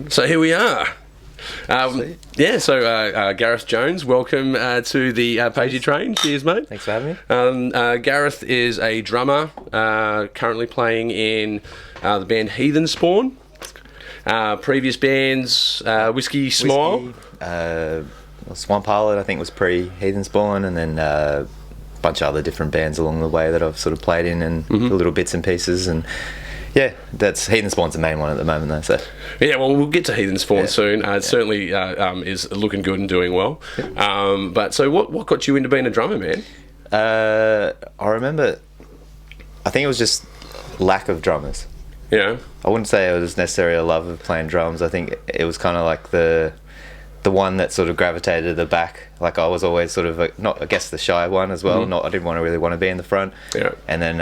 So here we are. Gareth Jones, welcome to the Pagey train. Cheers, mate. Thanks for having me. Gareth is a drummer, currently playing in the band Heathenspawn. Previous bands, Whisky Smile. Swamp Harlot, I think, was pre-Heathenspawn, and then a bunch of other different bands along the way that I've sort of played in, and little bits and pieces. And yeah, that's Heathenspawn's the main one at the moment, though. So yeah, well, we'll get to Heathenspawn soon. It certainly is looking good and doing well. But so, what got you into being a drummer, man? I remember, I think it was just lack of drummers. Yeah. I wouldn't say it was necessarily a love of playing drums. I think it was kind of like the one that sort of gravitated to the back. Like, I was always sort of I guess the shy one as well. I didn't really want to be in the front. Yeah. And then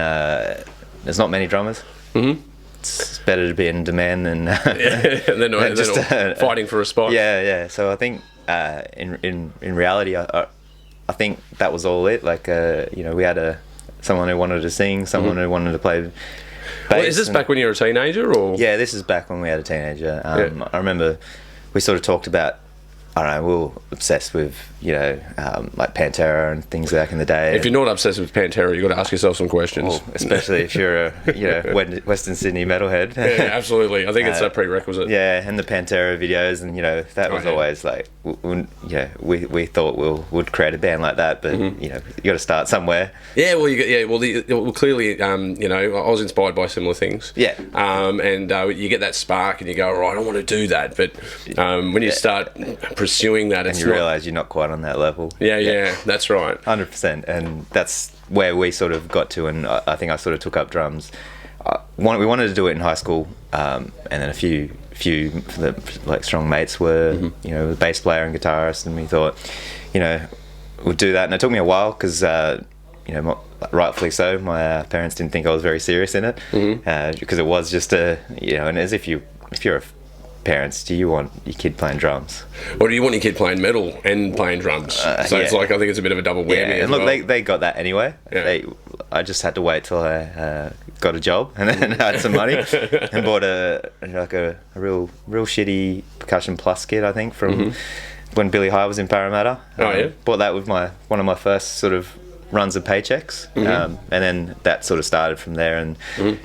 there's not many drummers. It's better to be in demand than than just fighting for a spot. Yeah. So I think in reality, I think that was all it. Like we had someone who wanted to sing, someone who wanted to play bass. Well, is this back when you were a teenager, or? Yeah, this is back when we had a teenager. I remember we sort of talked about, I don't know, we were obsessed with, like Pantera and things back in the day. If you're not obsessed with Pantera, you've got to ask yourself some questions. Well, especially if you're a Western Sydney metalhead. Yeah, absolutely. I think it's a prerequisite. Yeah, and the Pantera videos, and that was always like, we thought we'd create a band like that, but you got to start somewhere. Yeah, well, clearly, I was inspired by similar things. Yeah. And you get that spark, and you go, right, I want to do that, but when you start pursuing that, and you realise you're not quite on that level. Yeah, that's right. 100%, and that's where we sort of got to, and I think I sort of took up drums. We wanted to do it in high school, and then a few strong mates were, the bass player and guitarist, and we thought, we'd do that. And it took me a while because, rightfully so, my parents didn't think I was very serious in it, because it was just and as if you're a parents, do you want your kid playing drums, or do you want your kid playing metal and playing drums? It's like, I think it's a bit of a double whammy. And look, they got that anyway. I just had to wait till I got a job and then had some money and bought a real shitty Percussion Plus kit, I think, from when Billy High was in Parramatta. Bought that with one of my first sort of runs of paychecks, and then that sort of started from there, and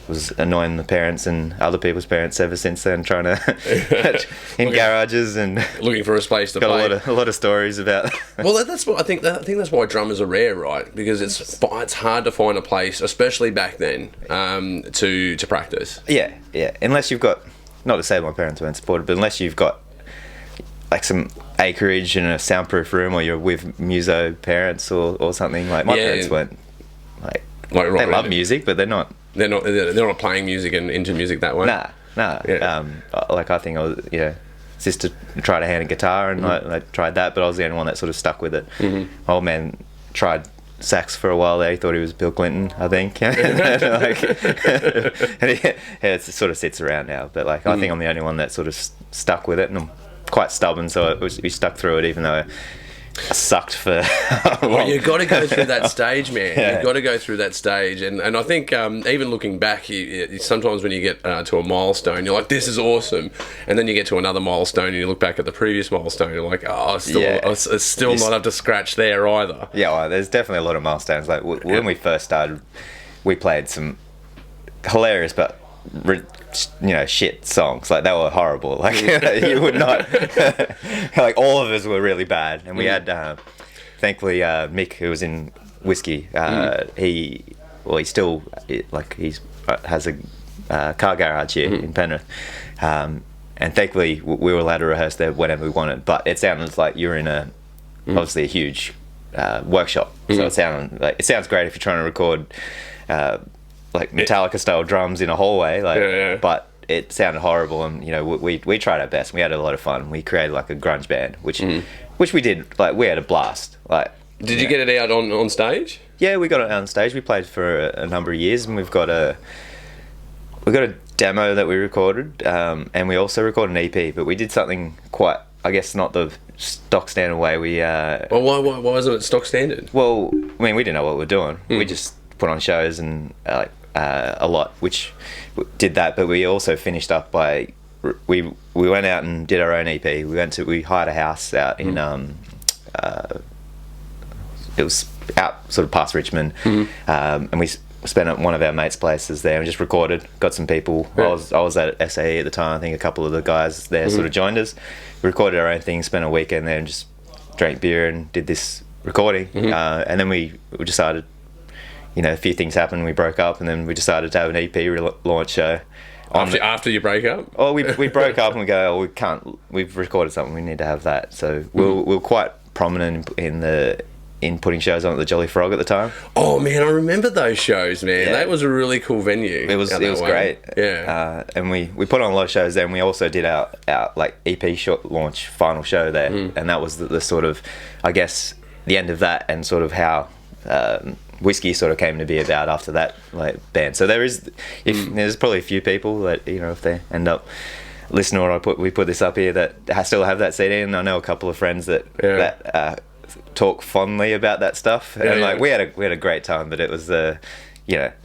was annoying the parents and other people's parents ever since then, trying to in garages and looking for a space to play. Got a lot of stories about. Well, that's what I think that's why drummers are rare, right? Because it's hard to find a place, especially back then, to practice. Yeah. Unless you've got, not to say my parents weren't supportive, but unless you've got like some acreage in a soundproof room, or you're with muso parents or something. Like my parents weren't they love music, but they're not playing music and into music that way. Nah. I think I was sister tried to hand a guitar, and I tried that, but I was the only one that sort of stuck with it. My old man tried sax for a while there. He thought he was Bill Clinton, I think. It sort of sits around now, but I think I'm the only one that sort of stuck with it, and I'm quite stubborn, so we stuck through it, even though I sucked for well, you've got to go through that stage, man. You've got to go through that stage, and I think even looking back, sometimes when you get to a milestone, you're like, this is awesome, and then you get to another milestone and you look back at the previous milestone, you're like, oh, it's still not up to scratch there either. There's definitely a lot of milestones. Like when we first started, we played some hilarious but shit songs. Like, they were horrible. Like, you would not like, all of us were really bad, and we had thankfully Mick, who was in Whisky, he still has a car garage here in Penrith, and thankfully we were allowed to rehearse there whenever we wanted, but it sounded like you're in obviously a huge workshop, so it sounds great if you're trying to record like Metallica style drums in a hallway, but it sounded horrible, and we tried our best. We had a lot of fun. We created like a grunge band, which we did. Like, we had a blast. Like, did you get it out on stage? Yeah, we got it out on stage. We played for a number of years, and we got a demo that we recorded, and we also recorded an EP. But we did something quite, I guess, not the stock standard way. Well, why wasn't it stock standard? Well, I mean, we didn't know what we were doing. We just put on shows and a lot, which did that, but we also finished up by we we went out and did our own EP. We hired a house out in it was out sort of past Richmond, and we spent at one of our mates' places there and just recorded. Got some people. I was at SAE at the time. I think a couple of the guys there sort of joined us. We recorded our own thing. Spent a weekend there and just drank beer and did this recording. And then we decided, a few things happened. We broke up, and then we decided to have an EP launch show. After you break up? Oh, we broke up and we go, we can't. We've recorded something. We need to have that. So we're quite prominent in putting shows on at the Jolly Frog at the time. Oh man, I remember those shows, man. That was a really cool venue. It was great. Yeah. And we put on a lot of shows there, and we also did our like EP short launch final show there, and that was the sort of, I guess, the end of that, and sort of how Whisky sort of came to be about after that like band. So there's probably a few people that if they end up listening to what we put this up here that still have that CD, and I know a couple of friends that talk fondly about that stuff, and we had a great time, but it was it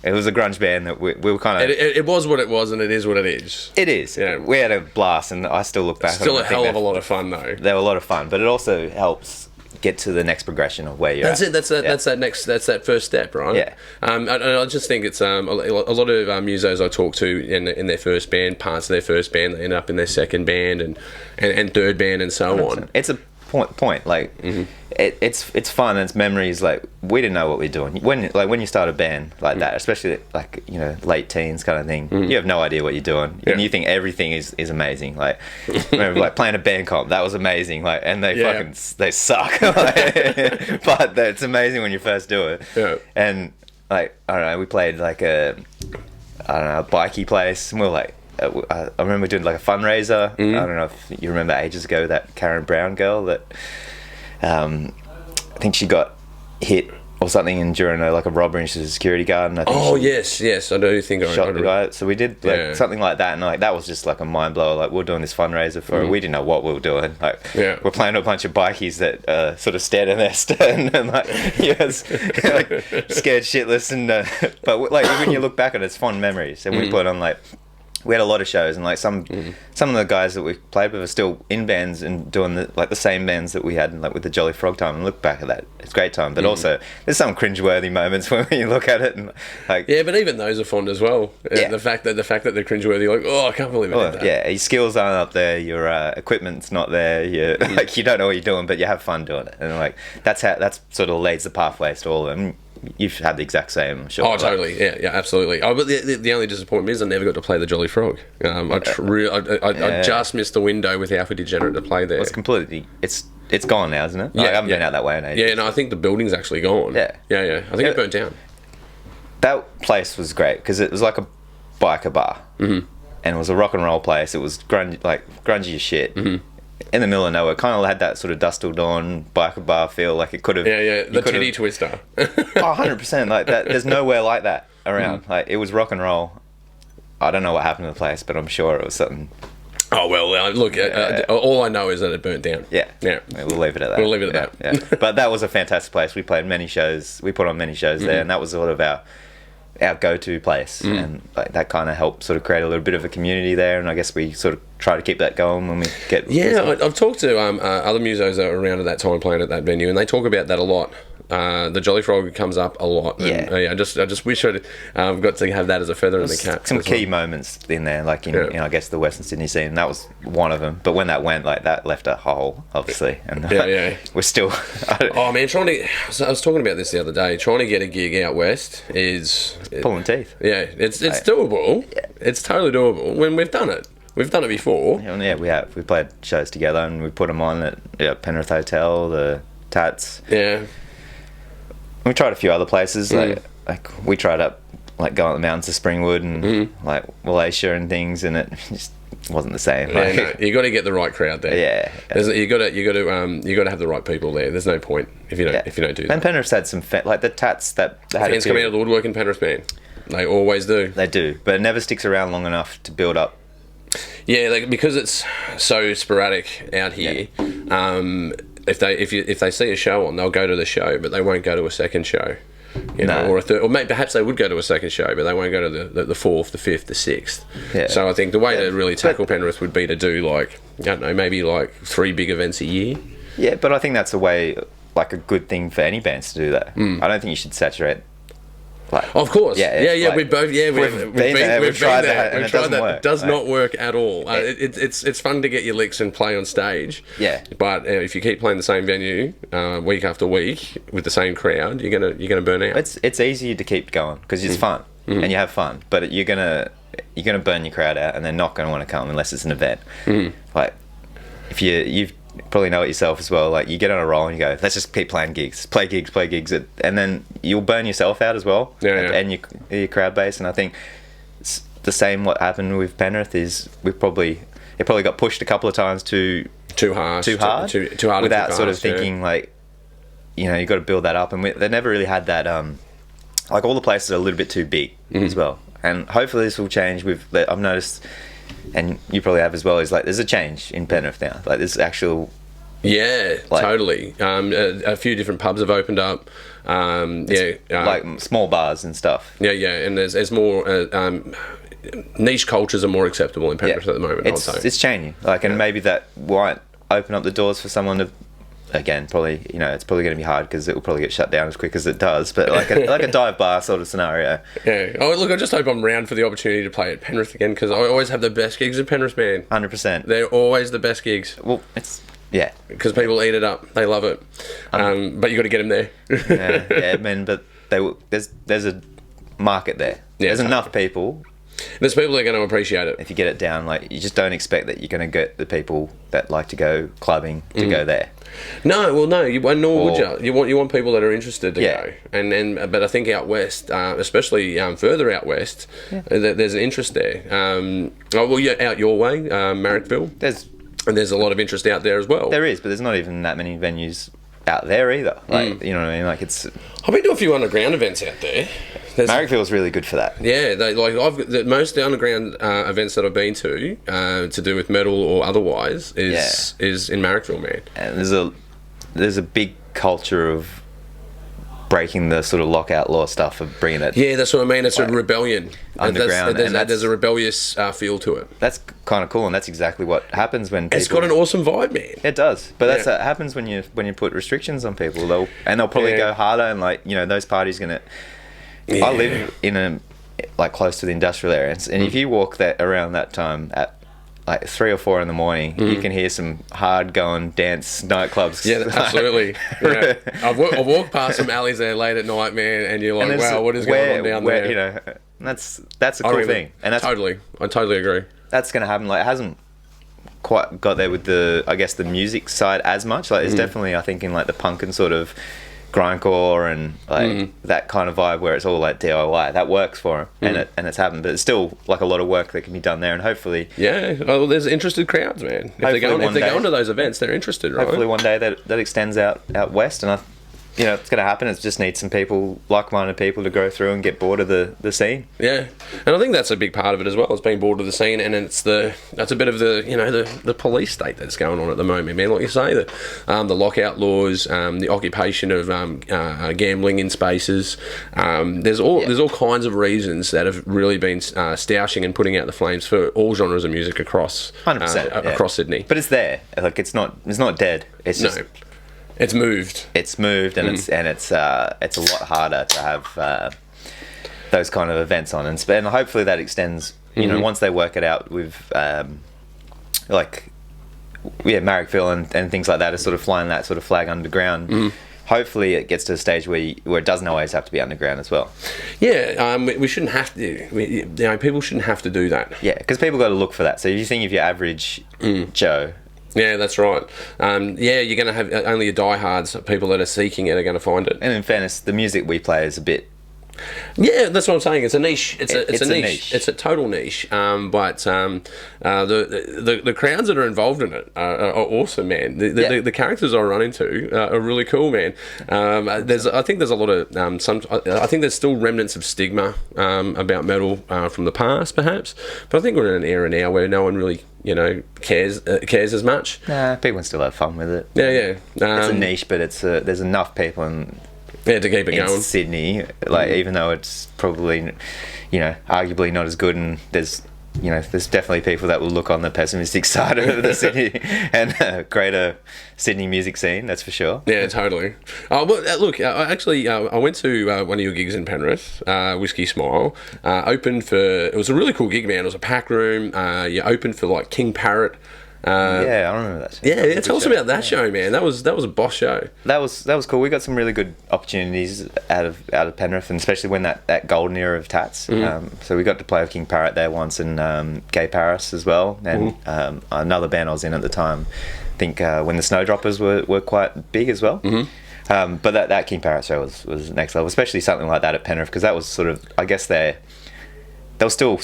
was a grunge band that we were kind of. It was what it was, and it is what it is. It is. Yeah. We had a blast, and I still look back. Still a hell of a lot of fun, though. They were a lot of fun, but it also helps get to the next progression of where you're at. That's that first step, right? Yeah. I just think it's a lot of musos I talk to in their first band, parts of their first band, they end up in their second band and third band and so 100%. on. It's a point like it's fun, and it's memories. Like, we didn't know what we were doing when you start a band like that, especially like late teens kind of thing. You have no idea what you're doing, and you think everything is amazing. Like, remember like playing a band comp, that was amazing, like, and they suck like, but it's amazing when you first do it. And like, I don't know, we played like a bikey place, and we were like, I remember doing like a fundraiser. I don't know if you remember ages ago, that Karen Brown girl that I think she got hit or something during a robbery, and she's a security guard. And I think yes, I do think I shot the guy. So we did something like that, and like that was just like a mind blower. Like, we're doing this fundraiser for we didn't know what we were doing. Like, we're playing to a bunch of bikies that sort of stared in their stern and like scared shitless, and but like when you look back at it, it's fond memories, and we put on like. We had a lot of shows, and like some of the guys that we played with are still in bands and doing the same bands that we had like with the Jolly Frog time. And look back at that, it's a great time. But also, there's some cringeworthy moments when you look at it and like. Yeah, but even those are fond as well. Yeah. The fact that they're cringeworthy, like, I can't believe it. Did that. Yeah, your skills aren't up there, your equipment's not there. You like you don't know what you're doing, but you have fun doing it, and like that's sort of leads the pathways to all of them. You've had the exact same, I'm sure. Oh, totally. Yeah, absolutely. Oh, but the only disappointment is I never got to play the Jolly Frog. I just missed the window with Alpha Degenerate to play there. Well, it's completely. It's gone now, isn't it? I haven't been out that way in ages. Yeah, no, I think the building's actually gone. Yeah. I think it burnt down. That place was great because it was like a biker bar, and it was a rock and roll place. It was grungy as shit. In the middle of nowhere, kind of had that sort of Dust Till Dawn biker bar feel. Like it could have, the titty twister. 100%. Like that. There's nowhere like that around. Like, it was rock and roll. I don't know what happened to the place, but I'm sure it was something. Oh well, look. All I know is that it burnt down. Yeah. We'll leave it at that. We'll leave it at that. Yeah. But that was a fantastic place. We played many shows. We put on many shows there, and that was sort of our go-to place, and like that kind of helped sort of create a little bit of a community there, and I guess we sort of try to keep that going when we get. I've talked to other musos that were around at that time playing at that venue, and they talk about that a lot. The Jolly Frog comes up a lot. And, I just wish I'd got to have that as a feather in the cap. Some key moments in there, like in I guess the Western Sydney scene. That was one of them. But when that went, like that left a hole, obviously. And we're still. Oh man, I was talking about this the other day. Trying to get a gig out west is pulling teeth. Yeah, it's doable. Yeah. It's totally doable when we've done it. We've done it before. Yeah, we have. We played shows together, and we put them on at Penrith Hotel, the Tats. Yeah. We tried a few other places. Like we tried up, like going up the mountains to Springwood and like Wallachia and things, and it just wasn't the same. You got to get the right crowd there. Yeah. You got to have the right people there. There's no point if you don't do that. And Penrith's had some like the Tats that had fans coming out of the woodwork in Penrith band. They always do. They do, but it never sticks around long enough to build up. Yeah, because it's so sporadic out here. If they see a show on, they'll go to the show, but they won't go to a second show. you know, No. or a third, or maybe perhaps they would go to a second show, but they won't go to the fourth, the fifth, the sixth. Yeah. So I think the way to really tackle Penrith would be to do like, I don't know, maybe like 3 big events a year. Yeah, but I think that's a way, like a good thing for any bands to do that. I don't think you should saturate. Like, Of course, yeah. like, We both, we've been there, we've tried that, and it doesn't work. It does not work at all. It's fun to get your licks and play on stage. Yeah. But if you keep playing the same venue week after week with the same crowd, you're gonna burn out. It's easier to keep going because it's fun and you have fun, but you're gonna burn your crowd out, and they're not gonna want to come unless it's an event. Like if you've probably know it yourself as well. Like you get on a roll and you go, let's just keep playing gigs, play gigs, and then you'll burn yourself out as well, and your crowd base. And I think it's the same. What happened with Penrith is it probably got pushed a couple of times too hard without sort of thinking like, you know, you got to build that up. And they never really had that. Like all the places are a little bit too big as well. And hopefully this will change. I've noticed. And you probably have as well, is like there's a change in Penrith now. Like there's actual... Yeah, totally. A few different pubs have opened up. Like small bars and stuff. Yeah, and there's more... niche cultures are more acceptable in Penrith at the moment, I'd say. It's changing. Like, and maybe that might open up the doors for someone to... Again, probably, you know, it's probably going to be hard because it will probably get shut down as quick as it does. But like a dive bar sort of scenario. Yeah. Oh, look, I just hope I'm round for the opportunity to play at Penrith again because I always have the best gigs at Penrith, man. 100%. They're always the best gigs. Well, it's because people eat it up. They love it. But you got to get them there. Man. But there's a market there. Yeah, there's enough people. There's people that are going to appreciate it. If you get it down, like you just don't expect that you're going to get the people that like to go clubbing to go there. No, well, no, nor would you. You want people that are interested to go, but I think out west, especially further out west, there's an interest there. Out your way, Marrickville. There's a lot of interest out there as well. There is, but there's not even that many venues out there either. Like you know what I mean? Like it's. I've been to a few underground events out there. Marrickville's really good for that. Yeah, most of the underground events that I've been to do with metal or otherwise is in Marrickville, man. And there's a big culture of breaking the sort of lockout law stuff of bringing it. Yeah, that's what I mean. It's a rebellion. Underground. There's a rebellious feel to it. That's kind of cool, and that's exactly what happens when people... It's got an awesome vibe, man. It does, but that's what happens when you put restrictions on people. They'll probably go harder, and like, you know, those parties gonna... Yeah. I live in close to the industrial areas, and if you walk around that time at like 3 or 4 in the morning, you can hear some hard going dance nightclubs. Yeah, absolutely. Yeah. I've walked past some alleys there late at night, man, and you're like, wow, what is going on down there? You know, that's a cool thing, and that's I totally agree. That's going to happen. Like, it hasn't quite got there with the music side as much. Like, it's definitely, I think, in like the punk and sort of grindcore and like that kind of vibe where it's all like DIY, that works for them, and it's happened, but it's still like a lot of work that can be done there, and hopefully there's interested crowds, man. If they're going to those events, they're interested, right? Hopefully one day that extends out west, and it's going to happen. It just needs some people, like-minded people, to go through and get bored of the scene. Yeah, and I think that's a big part of it as well. It's being bored of the scene, and that's a bit of the police state that's going on at the moment, man. Like you say, the lockout laws, the occupation of gambling in spaces. There's all kinds of reasons that have really been stoushing and putting out the flames for all genres of music across 100%, across Sydney. But it's there. Like it's not dead. It's just. It's moved. It's moved, and it's a lot harder to have those kind of events on, and hopefully that extends. You know, once they work it out with Marrickville and things like that, is sort of flying that sort of flag underground. Hopefully, it gets to a stage where it doesn't always have to be underground as well. Yeah, we shouldn't have to. People shouldn't have to do that. Yeah, because people got to look for that. So if you think of your average Joe. Yeah, that's right. You're going to have only your diehards, people that are seeking it, are going to find it. And in fairness, the music we play is a bit... Yeah, that's what I'm saying. It's a niche. It's a niche. It's a total niche. But the crowds that are involved in it are awesome, man. The characters I run into are really cool, man. I think there's a lot of I think there's still remnants of stigma about metal from the past, perhaps. But I think we're in an era now where no one really cares as much. Nah, people can still have fun with it. Yeah. It's a niche, but there's enough people and Yeah, to keep it going. Sydney, like even though it's probably, arguably not as good, and there's definitely people that will look on the pessimistic side of the Sydney and greater Sydney music scene, that's for sure. Yeah, totally. Look, I went to one of your gigs in Penrith, Whisky Smile. Opened for, it was a really cool gig, man. It was a pack room. You opened for like King Parrot. Yeah, I remember that. Yeah, tell us about that show, man. That was a boss show. That was cool. We got some really good opportunities out of Penrith, and especially when that golden era of Tats. So we got to play with King Parrot there once, and Gay Paris as well, and another band I was in at the time. I think when the Snowdroppers were quite big as well. But that King Parrot show was next level, especially something like that at Penrith, because that was sort of, I guess they were still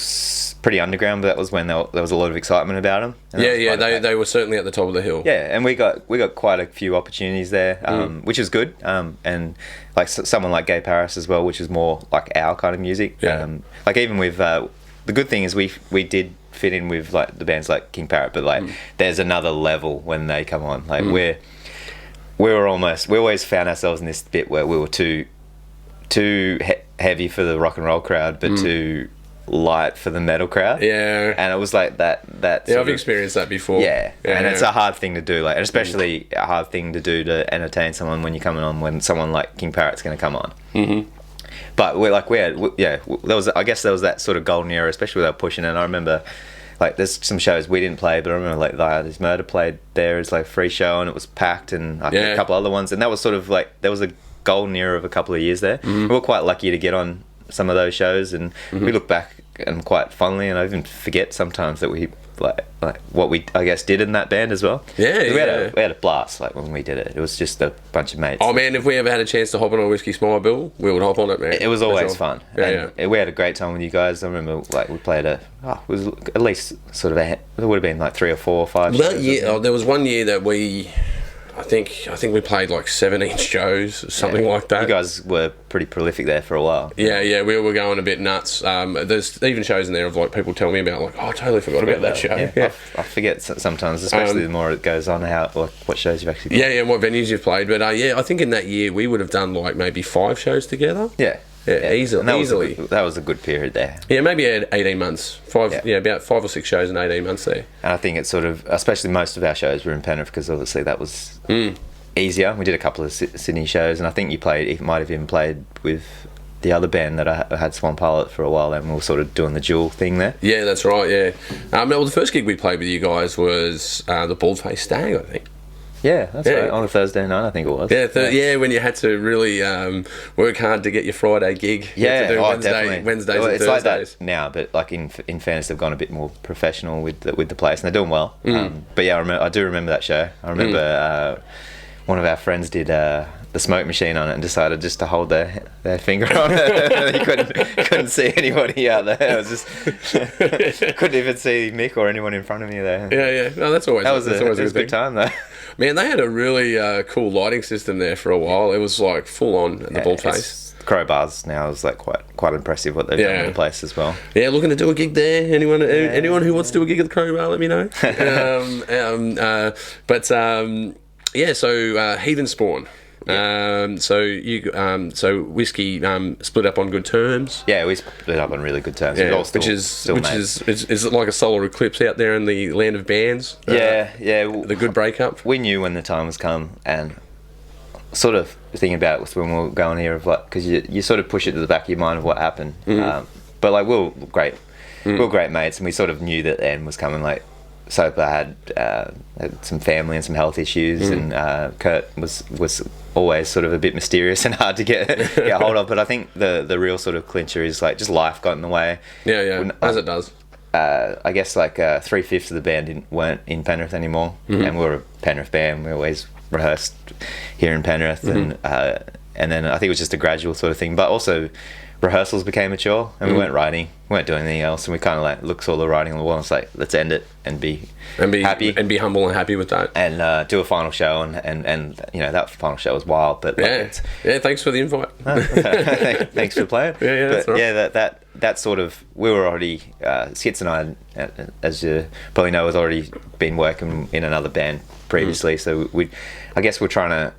pretty underground, but that was when there was a lot of excitement about them. They were certainly at the top of the hill. Yeah, and we got quite a few opportunities there, which is good. And like someone like Gay Paris as well, which is more like our kind of music. Yeah. Like even with the good thing is we did fit in with like the bands like King Parrot, but like there's another level when they come on. Like we always found ourselves in this bit where we were too heavy for the rock and roll crowd, but too light for the metal crowd. Yeah. And it was like that yeah, I've experienced that before. Yeah. And it's a hard thing to do, like, and especially a hard thing to do to entertain someone when you're coming on, when someone like King Parrot's going to come on. But I guess there was that sort of golden era, especially without pushing it. And I remember like there's some shows we didn't play, but I remember like this Murder played there as like a free show, and it was packed, and I think a couple other ones, and that was sort of like, there was a golden era of a couple of years there. We were quite lucky to get on some of those shows, and we look back and quite fondly, and I even forget sometimes that we like what we, I guess, did in that band as well. We had a blast like when we did it. It was just a bunch of mates. Oh man, if we ever had a chance to hop on a Whisky Smile bill, we would hop on it, man. It was always fun. Yeah. We had a great time with you guys. I remember like we played it was at least sort of it would have been like 3 or 4 or 5 well, shows. there was one year that I think we played like 17 shows, something like that. You guys were pretty prolific there for a while. Yeah, we were going a bit nuts. There's even shows in there of like people tell me about, like, oh, I totally forgot about that show. Yeah. I forget sometimes, especially the more it goes on, what shows you've actually played. Yeah, and what venues you've played. But I think in that year we would have done like maybe 5 shows together. Yeah, easily. That was a good period there. Yeah, maybe 18 months. About 5 or 6 shows in 18 months there. And I think it's sort of, especially most of our shows were in Penrith, because obviously that was easier. We did a couple of Sydney shows, and I think you might have even played with the other band that I had, Swan Pilot, for a while, and we were sort of doing the dual thing there. Yeah, that's right, yeah. Well, the first gig we played with you guys was the Baldface Stag, I think. Yeah, that's right. On a Thursday night, I think it was. Yeah, when you had to really work hard to get your Friday gig. Yeah, definitely. Wednesdays and Thursdays. Like that now, but like in fairness, they've gone a bit more professional with the place, and they're doing well. But yeah, I do remember that show. I remember one of our friends did the smoke machine on it and decided just to hold their finger on it. He couldn't see anybody out there. It was just couldn't even see Mick or anyone in front of me there. Yeah. No, that's always a good time though. Man, they had a really cool lighting system there for a while. It was like full on at the Baldface. Crowbars now is like quite impressive what they've done in the place as well. Yeah, looking to do a gig there. Anyone who wants to do a gig at the Crowbar, let me know. So Heathenspawn. So Whisky split up on good terms. Yeah, we split up on really good terms. Yeah, which is like a solar eclipse out there in the land of bands. The good breakup. We knew when the time was come, and sort of thinking about it when we were going here, of like, because you sort of push it to the back of your mind of what happened. But like we were great mates, and we sort of knew that the end was coming. Like Soper had some family and some health issues, and Kurt was always sort of a bit mysterious and hard to get hold of. But I think the real sort of clincher is like just life got in the way. As it does. I guess like 3/5 of the band weren't in Penrith anymore, and we were a Penrith band. We always rehearsed here in Penrith, and then I think it was just a gradual sort of thing. But also rehearsals became a chore, and we weren't writing, we weren't doing anything else, and we kind of like looked all the writing on the wall and it's like, let's end it and be happy and be humble and happy with that, and do a final show, and you know, that final show was wild. But thanks for the invite. Thanks for playing. That's right. That sort of, we were already Skits and I, as you probably know, has already been working in another band previously, so I guess we're trying to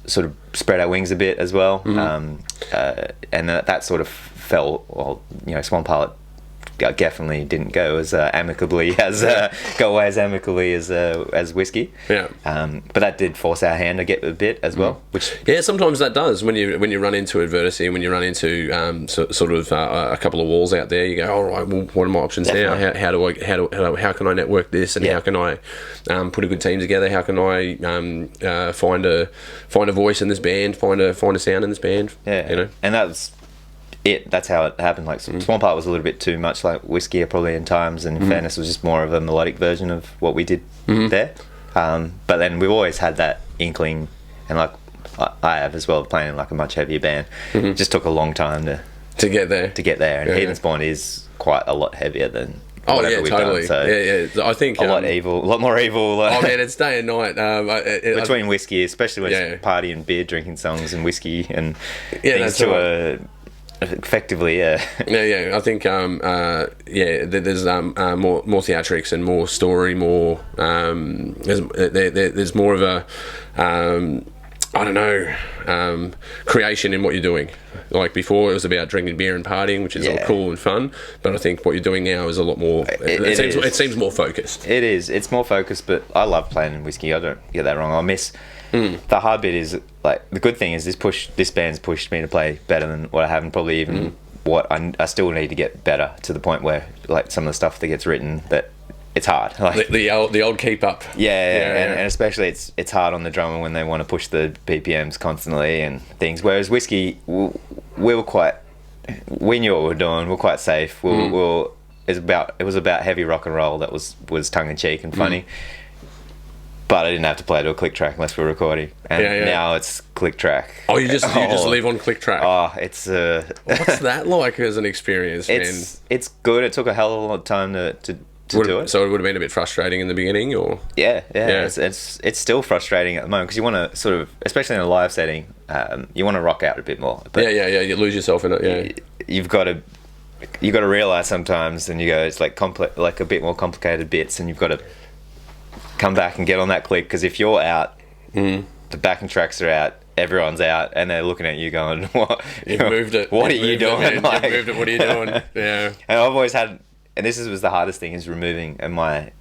sort of spread our wings a bit as well. And that sort of fell, well, you know, Swan Pilot definitely didn't go as amicably as go away as amicably as Whisky. Yeah. But that did force our hand to get a bit as well. Which sometimes that does when you run into adversity, when you run into sort of a couple of walls out there. You go, all right, well, what are my options now? How can I network this, and how can I put a good team together? How can I find a voice in this band, find a sound in this band? Yeah, you know, and that's how it happened. Like Swan Part was a little bit too much like Whisky probably in times, and in fairness was just more of a melodic version of what we did there. But then we've always had that inkling, and like I have as well, playing in like a much heavier band. It just took a long time to get there. And Heathenspawn is quite a lot heavyer than we've totally done. So I think a lot more evil. Oh man, it's day and night between Whisky, especially when it's party and beer drinking songs and Whisky and things to effectively, I think there's more theatrics and more story, more there's more of a creation in what you're doing. Like before, it was about drinking beer and partying, which is all cool and fun. But I think what you're doing now is a lot more. It seems more focused. It is. It's more focused, but I love playing in Whisky. I don't get that wrong. I miss. The hard bit is like the good thing is this band's pushed me to play better than what I have, and probably even what I still need to get better to the point where like some of the stuff that gets written that it's hard. Like the old keep up. And especially it's hard on the drummer when they want to push the BPMs constantly and things. Whereas Whisky, we knew what we were doing. We're quite safe. It was about heavy rock and roll that was tongue in cheek and funny. But I didn't have to play to a click track unless we're recording. And now it's click track. Oh, you just live on click track. Oh, it's what's that like as an experience, man? It's good. It took a hell of a lot of time to do it. So it would have been a bit frustrating in the beginning, or yeah. It's still frustrating at the moment because you want to sort of, especially in a live setting, you want to rock out a bit more. But you lose yourself in it. Yeah, you've got to realize sometimes, and you go, it's like like a bit more complicated bits, and you've got to come back and get on that click, because if you're out, the backing tracks are out, everyone's out, and they're looking at you going, "What? You've moved it. What are you doing? You've moved it. What are you doing?" Yeah. And I've always had, and this was the hardest thing, is removing my,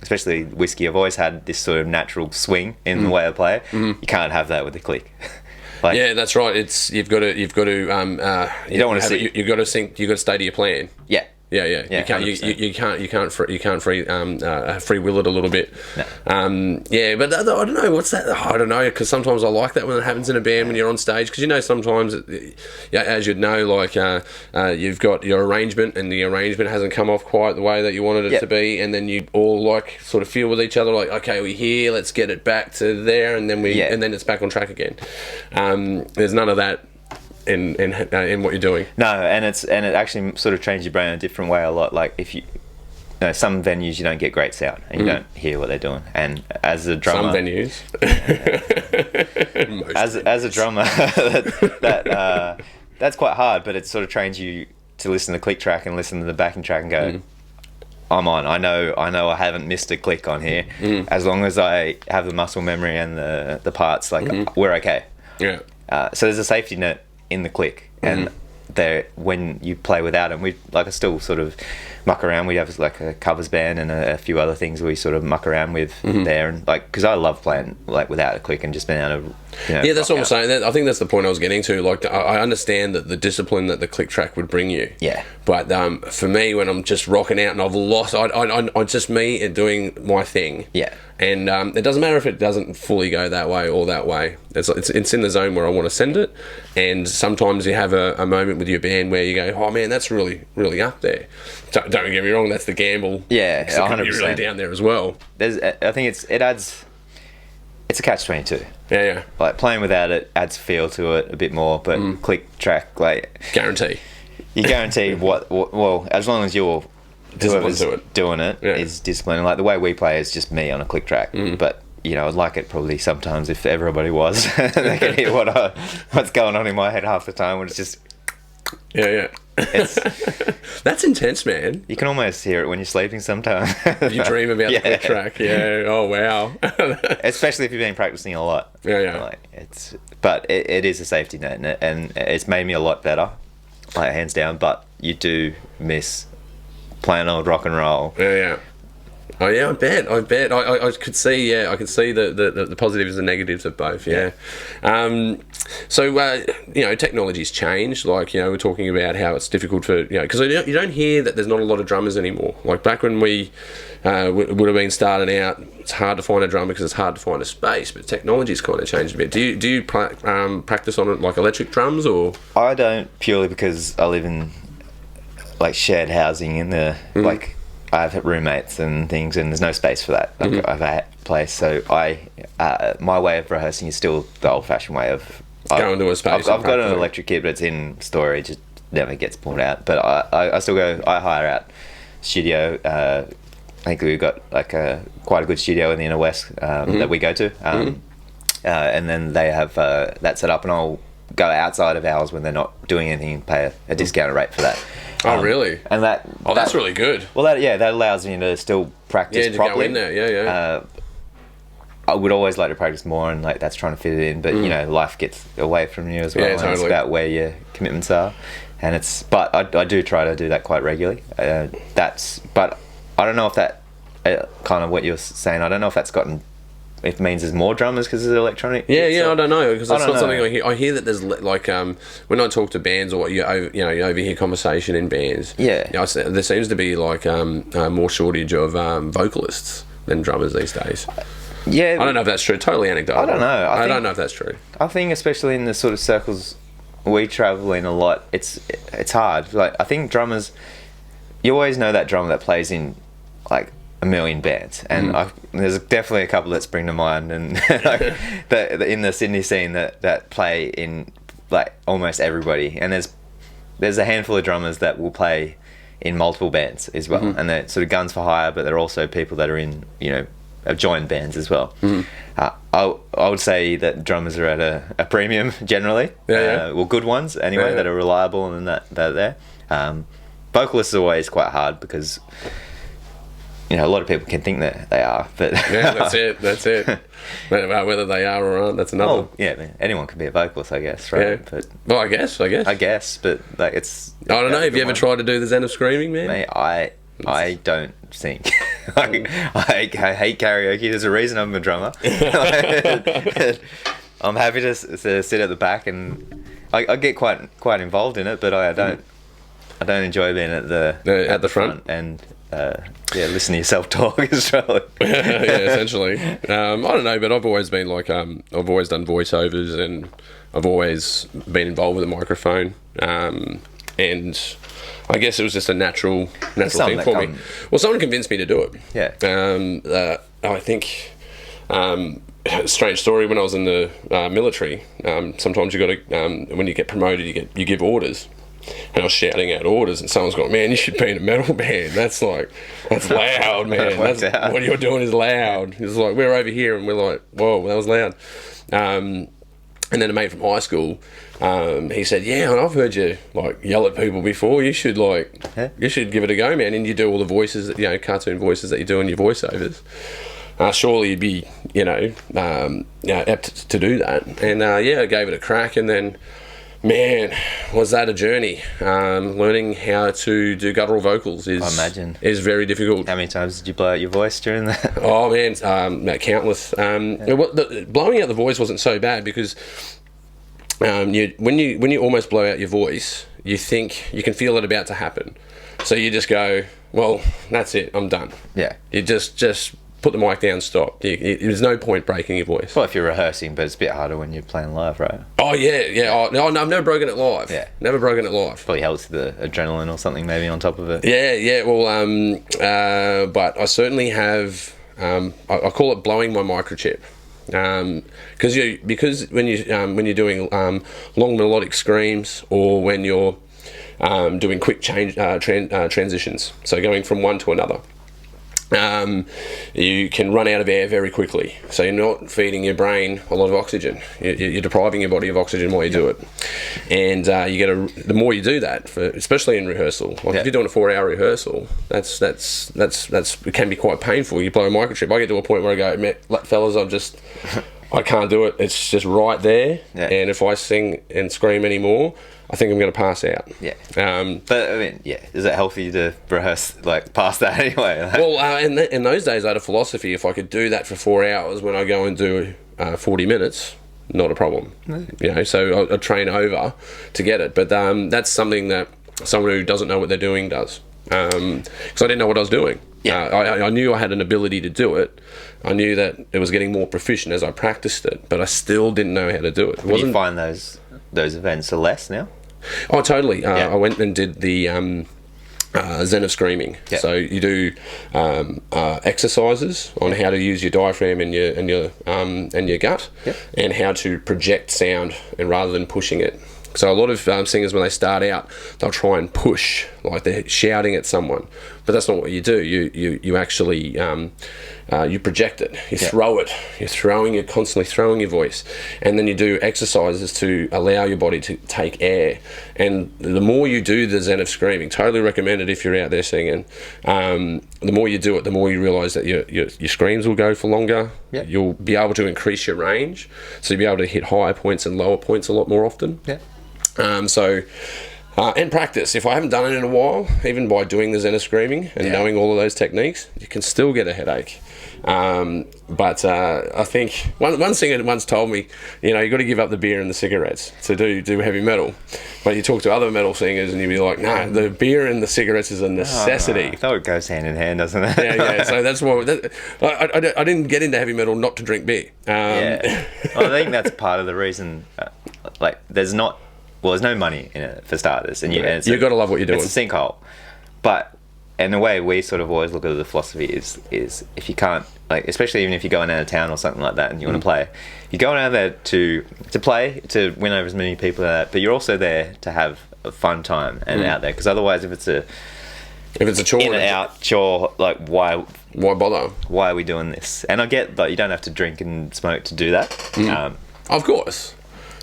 especially Whisky. I've always had this sort of natural swing in the way I play. You can't have that with the click. Like, yeah, that's right. It's you've got to. You don't want to see. You've got to sync. You've got to stay to your plan. Yeah. Yeah. You can't free will it a little bit. No. But I don't know what's that. I don't know, because sometimes I like that when it happens in a band when you're on stage, because sometimes, as you'd know, like you've got your arrangement and the arrangement hasn't come off quite the way that you wanted it to be, and then you all like sort of feel with each other like, okay, we're here, let's get it back to there, and then and then it's back on track again. There's none of that in what you're doing. No, and it actually sort of trains your brain in a different way a lot. Like if you know, some venues you don't get great sound and you don't hear what they're doing, and as a drummer, some venues as a drummer that's quite hard, but it sort of trains you to listen to the click track and listen to the backing track and go, I'm on. I know I haven't missed a click on here. As long as I have the muscle memory and the parts, like we're okay. Yeah. So there's a safety net in the click, and there, when you play without them, I still sort of muck around. We have like a covers band and a few other things we sort of muck around with there, and like, because I love playing like without a click and just being able to that's what I'm saying. I think that's the point I was getting to. Like, I understand that the discipline that the click track would bring you, but for me, when I'm just rocking out and I've lost, I just me and doing my thing, and it doesn't matter if it doesn't fully go that way or that way. It's in the zone where I want to send it, and sometimes you have a moment with your band where you go, oh man, that's really, really up there. Don't get me wrong, that's the gamble. Yeah, 100%. You're really down there as well. I think it adds. It's a catch-22. Yeah. Like playing without it adds feel to it a bit more, but click track, like guarantee. You guarantee well, as long as you're whoever's doing it is disciplined. Like the way we play is just me on a click track, but I'd like it probably sometimes if everybody was. They could hear what's going on in my head half the time when it's just it's That's intense, man. you can almost hear it when you're sleeping sometimes. You dream about the click track. Yeah. Oh, wow. Especially if you've been practicing a lot. Yeah. Like, but it is a safety net, and it's made me a lot better, like hands down. But you do miss plain old rock and roll. Yeah. Oh yeah, I bet. I could see. Yeah, I could see the positives and negatives of both. Yeah. So technology's changed. Like, we're talking about how it's difficult for because you don't hear that there's not a lot of drummers anymore. Like back when we would have been starting out, it's hard to find a drummer because it's hard to find a space. But technology's kind of changed a bit. Do you practice on like electric drums or? I don't, purely because I live in like shared housing in the like. I have roommates and things, and there's no space for that. Like, I've a place, so my way of rehearsing is still the old-fashioned way of go into a space. I've got an electric kit, but it's in storage. It never gets pulled out. But I still go. I hire out studio. I think we've got like quite a good studio in the inner west that we go to, and then they have that set up, and I'll go outside of hours when they're not doing anything and pay a discounted rate for that. Oh, really? And that's really good. Well, that allows me to still practice properly. Go in there. Yeah. I would always like to practice more, and like that's trying to fit it in. But life gets away from you as well. Yeah, totally. It's about where your commitments are, and but I do try to do that quite regularly. But I don't know if that kind of what you're saying. I don't know if that's gotten. It means there's more drummers because it's electronic. Yeah, I don't know, because that's not something I hear. I hear that there's like when I talk to bands or you overhear conversation in bands. Yeah, there seems to be like more shortage of vocalists than drummers these days. Yeah, I don't know if that's true. Totally anecdotal. I don't know. I don't know if that's true. I think especially in the sort of circles we travel in a lot, it's hard. Like I think drummers, you always know that drummer that plays in like a million bands, and there's definitely a couple that spring to mind, and like, in the Sydney scene that play in like almost everybody, and there's a handful of drummers that will play in multiple bands as well, and they're sort of guns for hire, but they're also people that are in have joined bands as well. I would say that drummers are at a premium generally. Well, good ones anyway, that are reliable and that they're there. Vocalists are always quite hard because a lot of people can think that they are, but that's it. But about whether they are or aren't, that's another. Oh, yeah, man. Anyone can be a vocalist, I guess, right? Yeah. But I guess, but like it's. I don't know. Have you ever tried to do the Zen of Screaming, man? Mate, I don't sing. I hate karaoke. There's a reason I'm a drummer. I'm happy to sit at the back, and I get quite involved in it, but I don't enjoy being at the front and. Listen to yourself talk as well. Essentially. I don't know, but I've always been like, I've always done voiceovers, and I've always been involved with a microphone. And I guess it was just a natural thing for me. Well, someone convinced me to do it. Yeah. I think, strange story, when I was in the military, sometimes you got to, when you get promoted, you give orders. And I was shouting out orders, and someone's going, "Man, you should be in a metal band. That's loud, man. What you're doing is loud." It's like, we're over here, and we're like, "Whoa, that was loud." And then a mate from high school, he said, "Yeah, and I've heard you like yell at people before. You should you should give it a go, man. And you do all the voices, cartoon voices that you do in your voiceovers. Surely you'd be, apt to do that." And I gave it a crack, and then. Man, was that a journey? Learning how to do guttural vocals is very difficult. How many times did you blow out your voice during that? Oh man, countless. Blowing out the voice wasn't so bad because when you almost blow out your voice, you think you can feel it about to happen, so you just go, "Well, that's it, I'm done." Yeah. You just put the mic down, stop. There's no point breaking your voice. Well, if you're rehearsing, but it's a bit harder when you're playing live, right? Oh, yeah. Oh, no, I've never broken it live. Yeah. Never broken it live. Probably helps the adrenaline or something maybe on top of it. Yeah. Well, but I certainly have, I call it blowing my microchip. Because when you're doing long melodic screams, or when you're doing quick transitions, so going from one to another. you can run out of air very quickly. So you're not feeding your brain a lot of oxygen. You're depriving your body of oxygen while you do it. And the more you do that, especially in rehearsal, like if you're doing a 4-hour rehearsal, that's it can be quite painful. You blow a microchip. I get to a point where I go, fellas, I can't do it. It's just right there. Yeah. And if I sing and scream anymore, I think I'm going to pass out. Yeah. But I mean, is it healthy to rehearse past that anyway? Well, in those days, I had a philosophy: if I could do that for 4 hours, when I go and do 40 minutes, not a problem. No. So I train over to get it. But that's something that someone who doesn't know what they're doing does. Because I didn't know what I was doing. Yeah. I knew I had an ability to do it. I knew that it was getting more proficient as I practiced it, but I still didn't know how to do it. Do you find those events are less now? Oh, totally. I went and did the Zen of Screaming. Yeah. So you do exercises on how to use your diaphragm and your gut, and how to project sound, and rather than pushing it. So a lot of singers, when they start out, they'll try and push, like they're shouting at someone, but that's not what you do. You actually you project it. You throw it. You're constantly throwing your voice, and then you do exercises to allow your body to take air. And the more you do the Zen of Screaming, totally recommend it if you're out there singing. The more you do it, the more you realise that your screams will go for longer. Yep. You'll be able to increase your range, so you'll be able to hit higher points and lower points a lot more often. Yeah. And practice. If I haven't done it in a while, even by doing the Zen of Screaming and knowing all of those techniques, you can still get a headache. But I think one singer once told me, you got to give up the beer and the cigarettes to do heavy metal. But you talk to other metal singers and you'd be like, no, the beer and the cigarettes is a necessity. I thought it goes hand in hand, doesn't it? Yeah. So that's why I didn't get into heavy metal not to drink beer. I think that's part of the reason. There's no money in it for starters, and you've got to love what you're doing. It's a sinkhole, but in the way we sort of always look at the philosophy is if you can't, especially even if you're going out of town or something like that, and you want to play, you're going out there to play, to win over as many people as that, but you're also there to have a fun time and out there, because otherwise, if it's a chore, in and out chore, why bother? Why are we doing this? And I get that you don't have to drink and smoke to do that. Of course.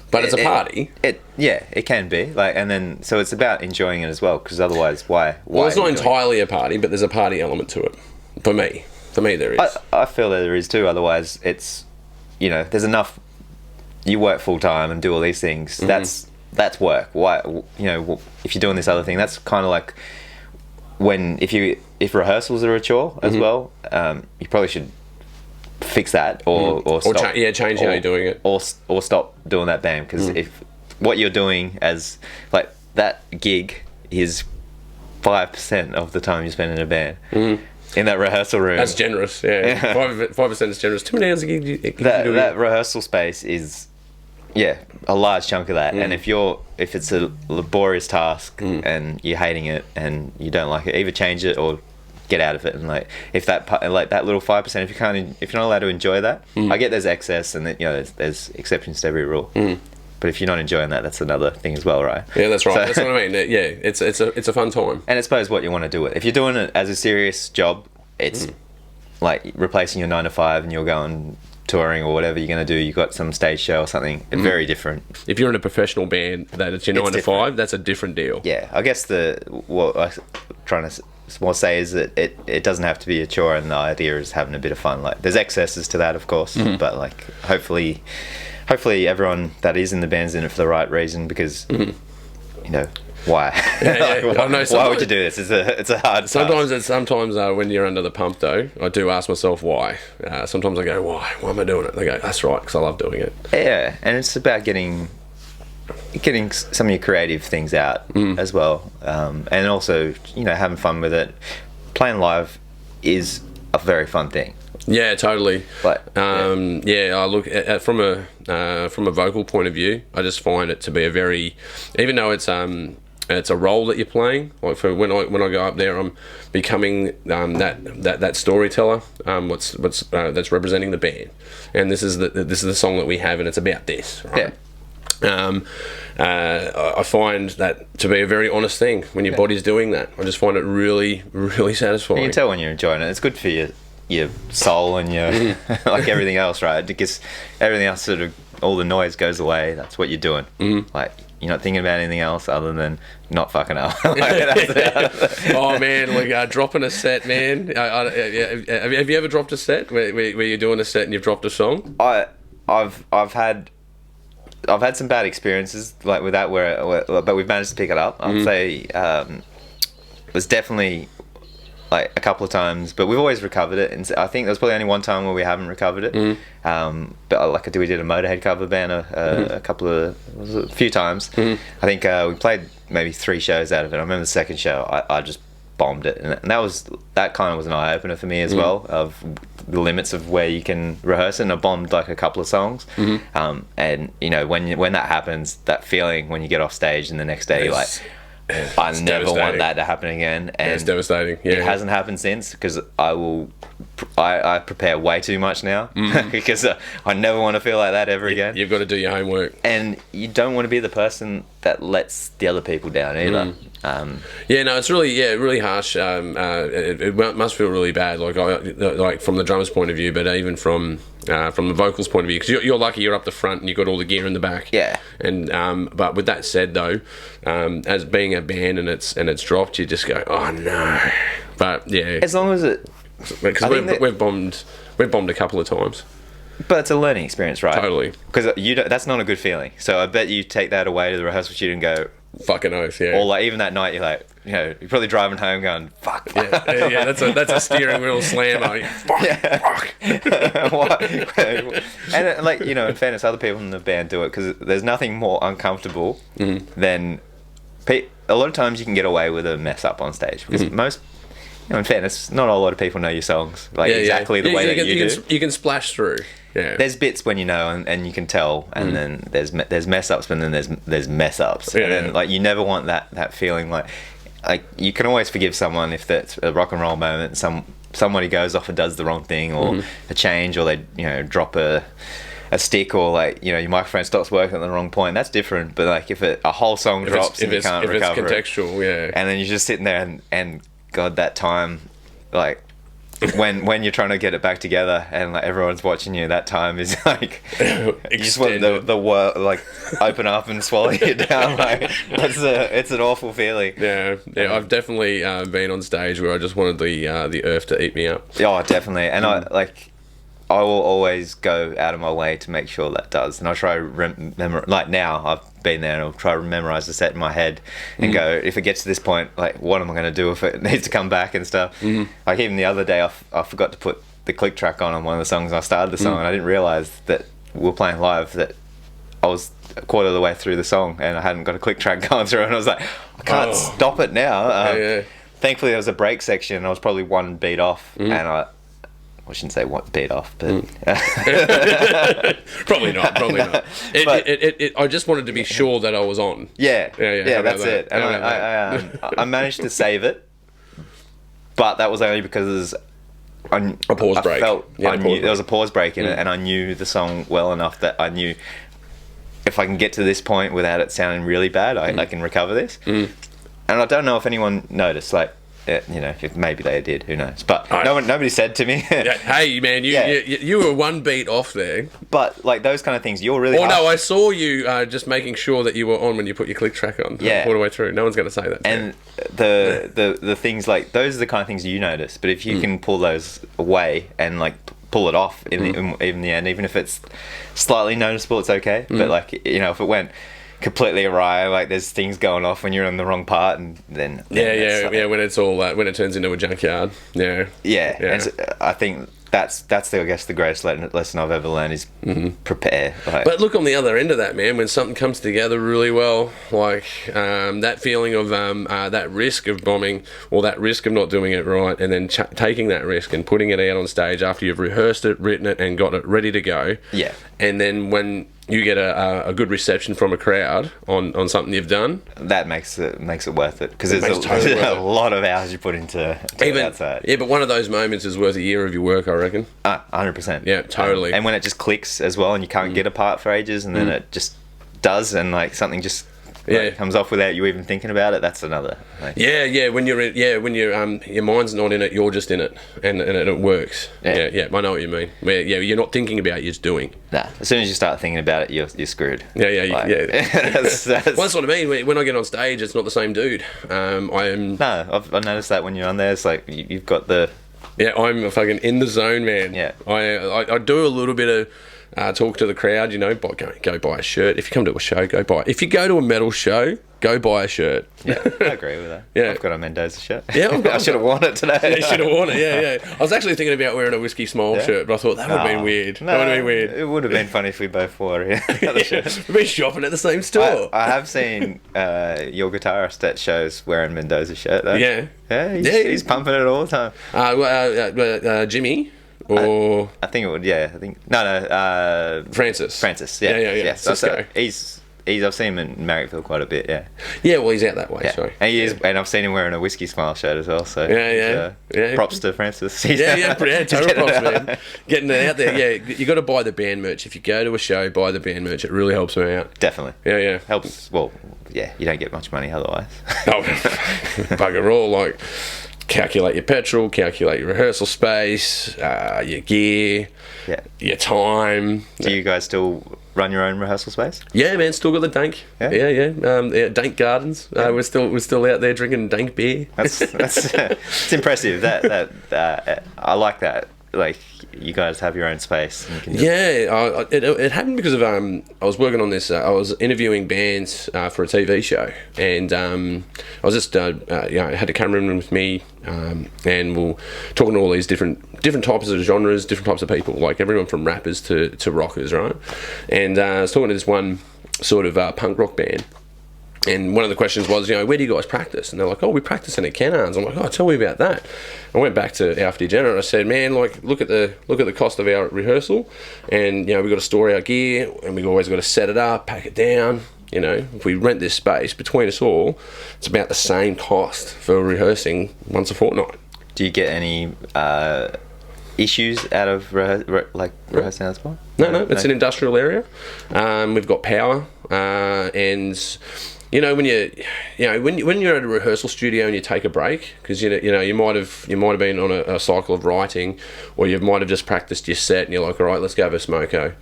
But it's a party. It can be. And then so it's about enjoying it as well, because otherwise, why? Well, it's not entirely a party, but there's a party element to it. For me, there is. I feel that there is too. Otherwise, it's there's enough. You work full time and do all these things. Mm-hmm. That's work. Why? If you're doing this other thing, that's kind of like if rehearsals are a chore as well. You probably should fix that or stop, change how you're doing it, or stop doing that band, because if what you're doing as that gig is 5% of the time you spend in a band in that rehearsal room, that's generous. 5% is generous. Too many hours a gig that rehearsal space is a large chunk of that. And if it's a laborious task and you're hating it and you don't like it, either change it or get out of it. And if that that little 5%, if you're not allowed to enjoy that, I get there's excess and there's exceptions to every rule. But if you're not enjoying that, that's another thing as well, right? Yeah, that's right. So, that's what I mean. Yeah, it's a fun time. And I suppose what you want to do it. If you're doing it as a serious job, it's like replacing your 9 to 5 and you're going touring or whatever you're going to do. You've got some stage show or something. It's very different. If you're in a professional band that it's your 9 to 5, that's a different deal. Yeah, I guess what I'm trying to say is that it doesn't have to be a chore, and the idea is having a bit of fun. There's excesses to that, of course, but hopefully everyone that is in the band's in it for the right reason, because why? Why would you do this? It's a hard task. Sometimes when you're under the pump, though, I do ask myself why. Sometimes I go, why am I doing it? They go, that's right, because I love doing it. Yeah, and it's about getting some of your creative things out as well, and also having fun with it. Playing live is a very fun thing. Yeah, totally. But I look at from a vocal point of view, I just find it to be a very, even though it's a role that you're playing. For when I go up there, I'm becoming that storyteller. That's representing the band, and this is the song that we have, and it's about this. Right? Yeah. I find that to be a very honest thing when your body's doing that. I just find it really, really satisfying. You can tell when you're enjoying it. It's good for your soul and your like everything else, right? Because everything else sort of, all the noise goes away. That's what you're doing. Like, you're not thinking about anything else other than not fucking up. Oh man, like dropping a set, man. Have you ever dropped a set where you're doing a set and you've dropped a song? I've had some bad experiences like with that, but we've managed to pick it up. I'd say it was definitely like a couple of times, but we've always recovered it. And I think there's probably only one time where we haven't recovered it. But like we did a Motorhead cover band a few times. I think we played maybe 3 shows out of it. I remember the second show, I just bombed it, and that kind of was an eye opener for me as well, of the limits of where you can rehearse it. And I bombed like a couple of songs, and you know, when that happens, that feeling when you get off stage and the next day you're like, I never want that to happen again. And it's devastating. Yeah. It hasn't happened since, because I prepare way too much now, because I never want to feel like that ever again. You've got to do your homework, and you don't want to be the person that lets the other people down either. No, it's really harsh. It must feel really bad, like from the drummer's point of view, but even from the vocals point of view, because you're lucky you're up the front and you've got all the gear in the back. Yeah. And but with that said, though, as being a band and it's dropped, you just go, oh no. But yeah, as long as it, because we've bombed a couple of times. But it's a learning experience, right? Totally. Because that's not a good feeling. So I bet you take that away to the rehearsal sheet and go, fucking oath, yeah. Or like even that night, you're like, you know, you're probably driving home going, fuck. Yeah, that's a steering wheel slammer. Fuck. And like, you know, in fairness, other people in the band do it, because there's nothing more uncomfortable than a lot of times you can get away with a mess up on stage, because most, you know, in fairness, not a lot of people know your songs exactly the way that you do. You can splash through. Yeah. There's bits when you know and you can tell, and then there's mess ups, and then there's mess ups, and then like you never want that feeling like you can always forgive someone if that's a rock and roll moment. Somebody goes off and does the wrong thing, or a change, or they, you know, drop a stick, or like, you know, your microphone stops working at the wrong point. That's different. But like if a whole song drops and you can't recover it's contextual, and then you're just sitting there and God, that time, like when you're trying to get it back together and like everyone's watching you, that time is like you just want the world like open up and swallow you down. Like it's an awful feeling. Yeah. I've definitely been on stage where I just wanted the earth to eat me up. Oh, definitely. And I will always go out of my way to make sure that does. And I try to remember, like now I've been there, and I'll try to memorize the set in my head and go, if it gets to this point, like what am I going to do if it needs to come back and stuff. Like even the other day I forgot to put the click track on one of the songs. I started the song and I didn't realize that we were playing live, that I was a quarter of the way through the song and I hadn't got a click track going through, and I was like, I can't stop it now. Thankfully there was a break section and I was probably one beat off, and I shouldn't say what beat off, but probably not. I just wanted to be sure that I was on. Yeah, that's it. And I managed to save it, but that was only because a pause break. I knew there was a pause break in it, and I knew the song well enough that I knew if I can get to this point without it sounding really bad, I can recover this. And I don't know if anyone noticed, like, you know, if maybe they did, who knows? But nobody said to me. Hey man, you were one beat off there. But like those kind of things, you're really. No, I saw you just making sure that you were on when you put your click track on. Yeah, all the way through. No one's going to say that. And the things like those are the kind of things you notice. But if you can pull those away and like pull it off in the end, even if it's slightly noticeable, it's okay. But like, you know, if it went completely awry, like there's things going off when you're on the wrong part, and then when it's all when it turns into a junkyard. And so, I think that's I guess the greatest lesson I've ever learned is prepare. But look, on the other end of that, man, when something comes together really well, like that feeling of that risk of bombing, or that risk of not doing it right, and then taking that risk and putting it out on stage after you've rehearsed it, written it, and got it ready to go. Yeah. And then when you get a good reception from a crowd on something you've done, that makes it worth it, because there's a lot of hours you put into outside. Yeah, but one of those moments is worth a year of your work, I reckon. 100%. Yeah, totally. And when it just clicks as well, and you can't get a part for ages, and then it just does, and like something just comes off without you even thinking about it. That's another. Like, when you're your mind's not in it, you're just in it, and it works. Yeah. I know what you mean. You're not thinking about it, you're just doing. Nah, as soon as you start thinking about it, you're screwed. That's what I mean. When I get on stage, it's not the same dude. I've noticed that when you're on there, it's like you've got the. Yeah, I'm fucking in the zone, man. Yeah. I do a little bit of talk to the crowd, go buy a shirt. If you come to a show, go buy it. If you go to a metal show, go buy a shirt. Yeah, I agree with that. Yeah. I've got a Mendoza shirt. Yeah, I should have worn it today. Yeah, you should have worn it, yeah. I was actually thinking about wearing a Whisky Smile shirt, but I thought that would have been weird. No, it would have been funny if we both wore the other shirt. We've been shopping at the same store. I have seen your guitarist at shows wearing Mendoza shirt, though. Yeah. He's pumping it all the time. Jimmy... Or I think it would. Yeah, I think no. Francis. Yeah. Yes, I've seen him in Marrickville quite a bit. Yeah. Yeah, well, he's out that way. Yeah. So. And I've seen him wearing a Whisky Smile shirt as well. So yeah. Props to Francis. Total props, man. Getting it out there. Yeah, you got to buy the band merch. If you go to a show, buy the band merch. It really helps them out. Definitely. Yeah. Helps. Well, yeah. You don't get much money otherwise. Bugger all. Like, calculate your petrol, calculate your rehearsal space, your gear, your time. Do you guys still run your own rehearsal space? Yeah, man, still got the dank. Yeah. Dank Gardens. We're still out there drinking dank beer. That's it's impressive. That I like that. Like, you guys have your own space. And you can it happened because of I was working on this. I was interviewing bands for a TV show, and I was just I had a cameraman with me, and we're talking to all these different types of genres, different types of people, like everyone from rappers to rockers, right? And I was talking to this one sort of punk rock band. And one of the questions was, where do you guys practice? And they're like, we practice in a Cannons. I'm like, tell me about that. I went back to Alfie Jenner and I said, man, like, look at the cost of our rehearsal, and we got to store our gear, and we've always got to set it up, pack it down. If we rent this space between us all, it's about the same cost for rehearsing once a fortnight. Do you get any issues out of rehearsing as well? No, it's an industrial area. We've got power, and when you're at a rehearsal studio and you take a break, because you might have been on a cycle of writing, or you might have just practiced your set and you're like, all right, let's go have a smoko.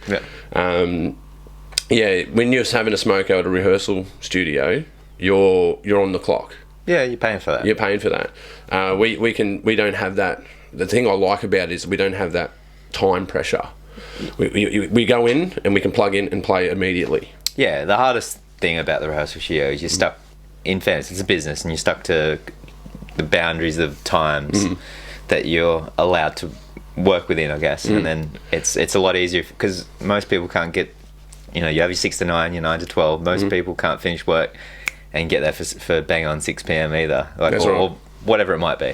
When you're having a smoko at a rehearsal studio, you're on the clock. Yeah, you're paying for that. We don't have that. The thing I like about it is we don't have that time pressure. We go in and we can plug in and play immediately. Yeah, the hardest thing about the rehearsal studio is you're stuck, in fairness, it's a business, and you're stuck to the boundaries of times that you're allowed to work within, I guess. And then it's a lot easier, because most people can't get, you have your 6 to 9, your 9 to 12. Most people can't finish work and get there for bang on 6 p.m. either. That's right. Or whatever it might be.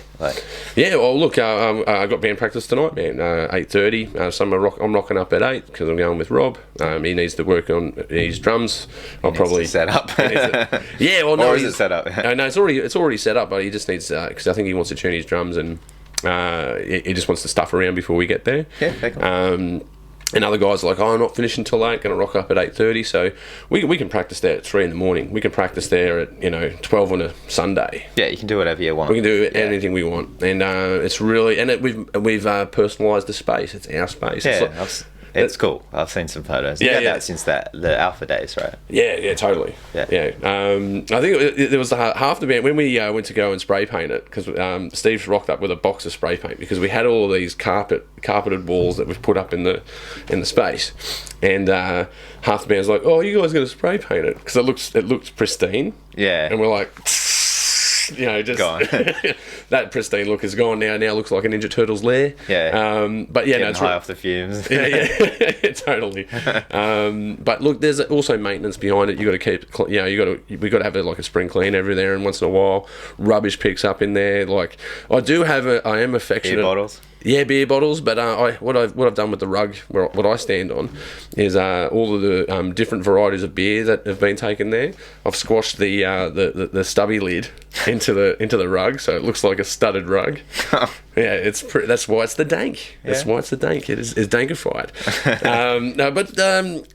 Look, I got band practice tonight, man. 8:30. I'm rocking up at 8 because I'm going with Rob. He needs to work on his drums. I'll probably set up. Or is it set up? No, it's already set up, but he just needs because I think he wants to tune his drums, and he just wants to stuff around before we get there. Yeah, okay, cool. And other guys are like, I'm not finishing till 8, going to rock up at 8:30. So we can practice there at 3 in the morning. We can practice there at 12 on a Sunday. Yeah, you can do whatever you want. We can do anything we want, and it's really we've personalised the space. It's our space. Yeah, it's cool. I've seen some photos. You've had that since the Alpha days, right? Yeah, totally. Yeah. I think there was half the band when we went to go and spray paint it, because Steve rocked up with a box of spray paint, because we had all of these carpeted walls that we've put up in the space, and half the band's like, you guys going to spray paint it because it looks pristine. Yeah, and we're like, just gone. That pristine look is gone now. Now it looks like a Ninja Turtles lair. Yeah. But yeah, it's high off the fumes. yeah, totally. But look, there's also maintenance behind it. You got to keep, we got to have a spring clean every there, and once in a while, rubbish picks up in there. Like I am affectionate. Beer bottles. Yeah, beer bottles. But what I've done with the rug, what I stand on, is all of the different varieties of beer that have been taken there. I've squashed the stubby lid into the rug, so it looks like a studded rug. Yeah, that's why it's the dank. That's why it's the dank. It's dankified. No, but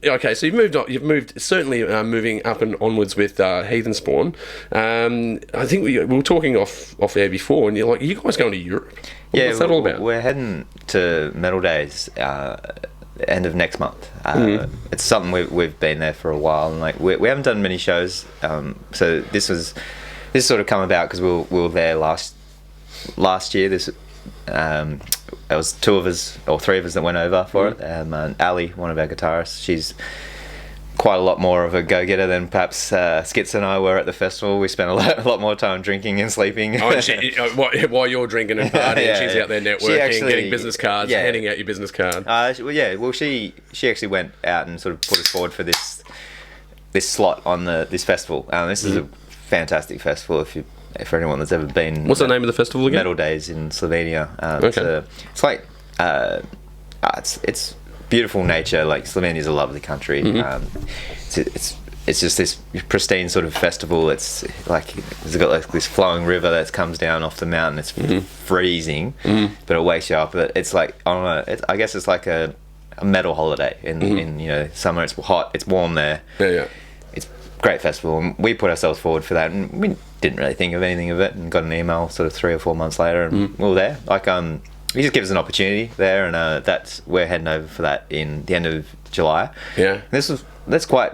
okay. So you've moved on. You've moved certainly moving up and onwards with Heathenspawn. I think we were talking off air before, and you're like, are you guys going to Europe? What's that all about? We're heading to Metal Days end of next month. It's something we've been there for a while, and like we haven't done many shows. So this sort of come about because we were there last year. There was two of us or three of us that went over for it. And Ali, one of our guitarists, she's quite a lot more of a go-getter than perhaps Skits and I were at the festival. We spent a lot more time drinking and sleeping. While you're drinking and partying, she's out there networking, getting business cards, handing out your business card. She actually went out and sort of put us forward for this slot on this festival. This is a fantastic festival for anyone that's ever been. What's the name of the festival again? Metal Days in Slovenia. Okay. It's like it's beautiful nature. Like Slovenia's a lovely country. It's just this pristine sort of festival. It's like it's got like this flowing river that comes down off the mountain. It's freezing, but it wakes you up. It's like I don't know. I guess it's like a metal holiday in summer. It's hot. It's warm there. Yeah. It's a great festival, and we put ourselves forward for that, and we didn't really think of anything of it, and got an email sort of 3 or 4 months later, and we were there. Like he just gives us an opportunity there, and we're heading over for that in the end of July. Yeah, that's quite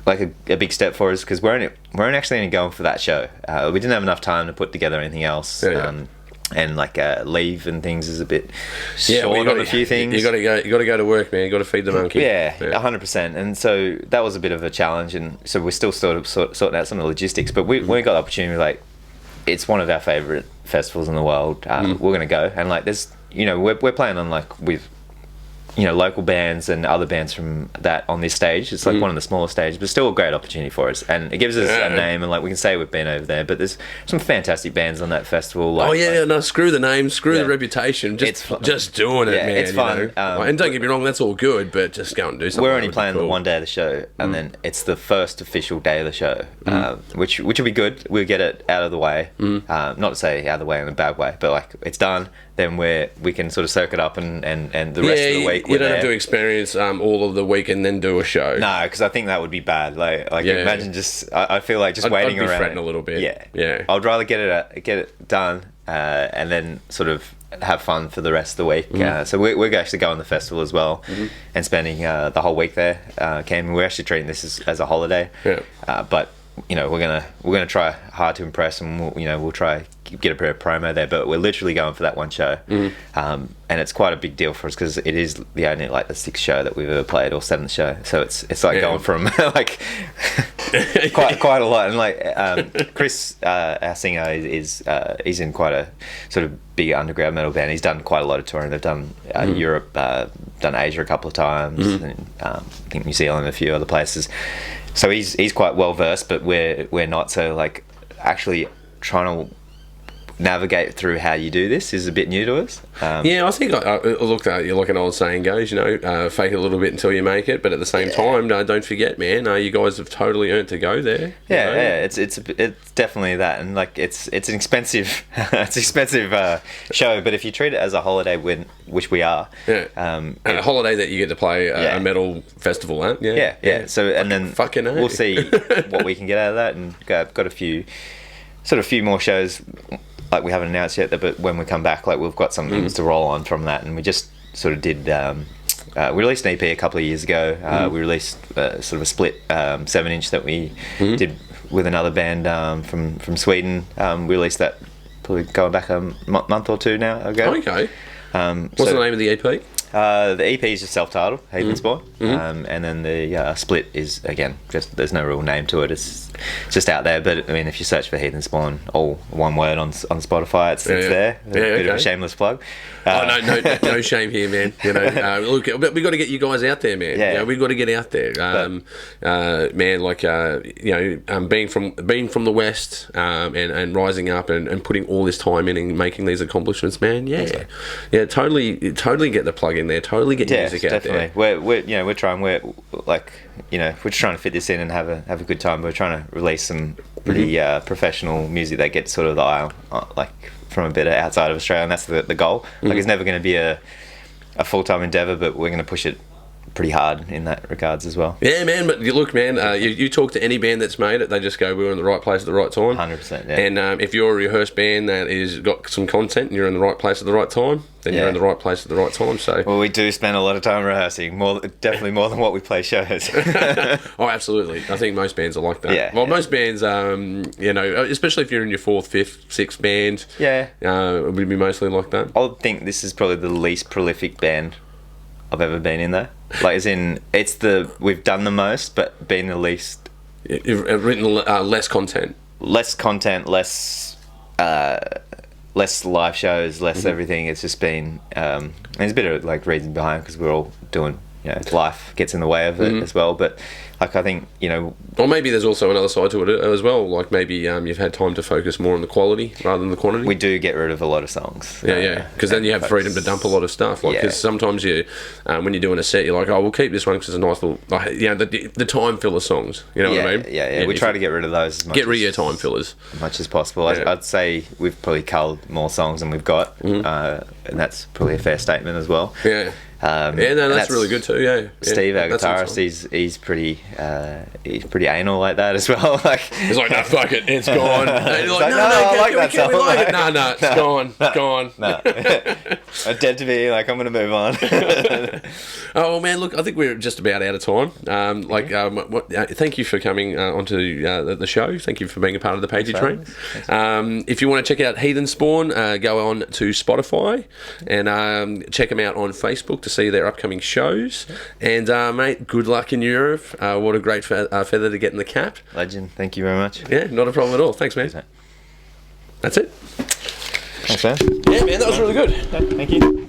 like a big step for us because we're only actually only going for that show. We didn't have enough time to put together anything else. And like leave and things is a bit short on a few things. You got to go to work, man. You got to feed the monkey. Yeah, 100%. And so that was a bit of a challenge, and so we're still sort of sorting out some of the logistics. But when we got the opportunity, like it's one of our favourite festivals in the world. We're going to go, and like there's we're playing on like with local bands and other bands from that on this stage. It's like one of the smaller stages, but still a great opportunity for us. And it gives us a name, and like we can say we've been over there. But there's some fantastic bands on that festival. Screw the name, screw the reputation. Just doing it, man. It's fun. And don't get me wrong, that's all good, but just go and do something. We're only playing the one day of the show, and then it's the first official day of the show, which will be good. We'll get it out of the way. Not to say out of the way in a bad way, but like it's done. Then we can sort of soak it up and the rest of the week. You don't have to experience all of the week and then do a show. No, because I think that would be bad. Like imagine just. I feel like just waiting I'd be around. fretting a little bit. Yeah. I'd rather get it done and then sort of have fun for the rest of the week. So we're actually going to the festival as well and spending the whole week there. We're actually treating this as a holiday. Yeah. But we're gonna try hard to impress, and we'll try get a bit of promo there, but we're literally going for that one show, and it's quite a big deal for us because it is the only like the 6th show that we've ever played or 7th show, so it's like going from like quite a lot. And like Chris, our singer, he's in quite a sort of big underground metal band. He's done quite a lot of touring. They've done Europe, done Asia a couple of times, and I think New Zealand and a few other places. So he's quite well versed, but we're not. So like actually trying to navigate through how you do this is a bit new to us. I think look, like an old saying goes, fake it a little bit until you make it. But at the same time, don't forget, man, you guys have totally earned to go there. It's definitely that, and like it's an expensive show. But if you treat it as a holiday, which we are, and a holiday that you get to play a metal festival at, So and then we'll see what we can get out of that, and got a few more shows. Like we haven't announced yet, but when we come back, like we've got some things to roll on from that, and we just sort of did. We released an EP a couple of years ago. We released sort of a split 7-inch that we did with another band from Sweden. We released that probably going back a month or two now ago. Okay. What's the name of the EP? The EP is just self-titled, Heathenspawn, and then the split is, again, just there's no real name to it. It's just out there. But I mean, if you search for Heathenspawn, all one word on Spotify, it's there. A bit of a shameless plug. No shame here, man. You know, look, but we got to get you guys out there, man. Yeah, we got to get out there, man. Like being from the West, and rising up and putting all this time in and making these accomplishments, man. Yeah, totally get the plug in there. Totally get your music out there. We're trying. We're just trying to fit this in and have a good time. We're trying to release some pretty professional music that gets sort of the eye on, from a bit outside of Australia, and that's the goal. Like, it's never going to be a full-time endeavour, but we're going to push it pretty hard in that regards as well. Yeah, man. But look, man, you talk to any band that's made it, they just go, we're in the right place at the right time. 100%. Yeah. And if you're a rehearsed band that is got some content and you're in the right place at the right time, then you're in the right place at the right time. So, well, we do spend a lot of time rehearsing, definitely more than what we play shows. Oh, absolutely. I think most bands are like that. Yeah. Well, most bands, especially if you're in your 4th, 5th, 6th band, it would be mostly like that. I think this is probably the least prolific band I've ever been in there. Like, as in, we've done the most, but been the least. You've written less content. Less content, less live shows, less everything. It's just been, there's a bit of reason behind, because we're all doing, life gets in the way of it as well. But I think, or maybe there's also another side to it as well. Like, maybe you've had time to focus more on the quality rather than the quantity. We do get rid of a lot of songs. Yeah. Because then you have freedom to dump a lot of stuff. Like, because sometimes when you're doing a set, you're like, oh, we'll keep this one because it's a nice little, the time filler songs. You know what I mean? Yeah. We try to get rid of those as much. Get rid of your time fillers as much as possible. I'd say we've probably culled more songs than we've got, and that's probably a fair statement as well. Yeah. That's really good too. Yeah. Steve, our guitarist, he's pretty anal like that as well. He's like, no, fuck it, it's gone. And you're like, no, I like that song. We like it. No, it's gone. No. I'm dead to be. I'm going to move on. Oh, well, man, look, I think we're just about out of time. Thank you for coming onto the show. Thank you for being a part of the Pagey train. If you want to check out Heathenspawn, go on to Spotify and check them out on Facebook to see their upcoming shows. And mate, good luck in Europe. What a great feather to get in the cap. Legend. Thank you very much. Yeah, not a problem at all. Thanks, man. Cheers, mate. That's it. Thanks, man. Yeah, man, that was really good. Thank you.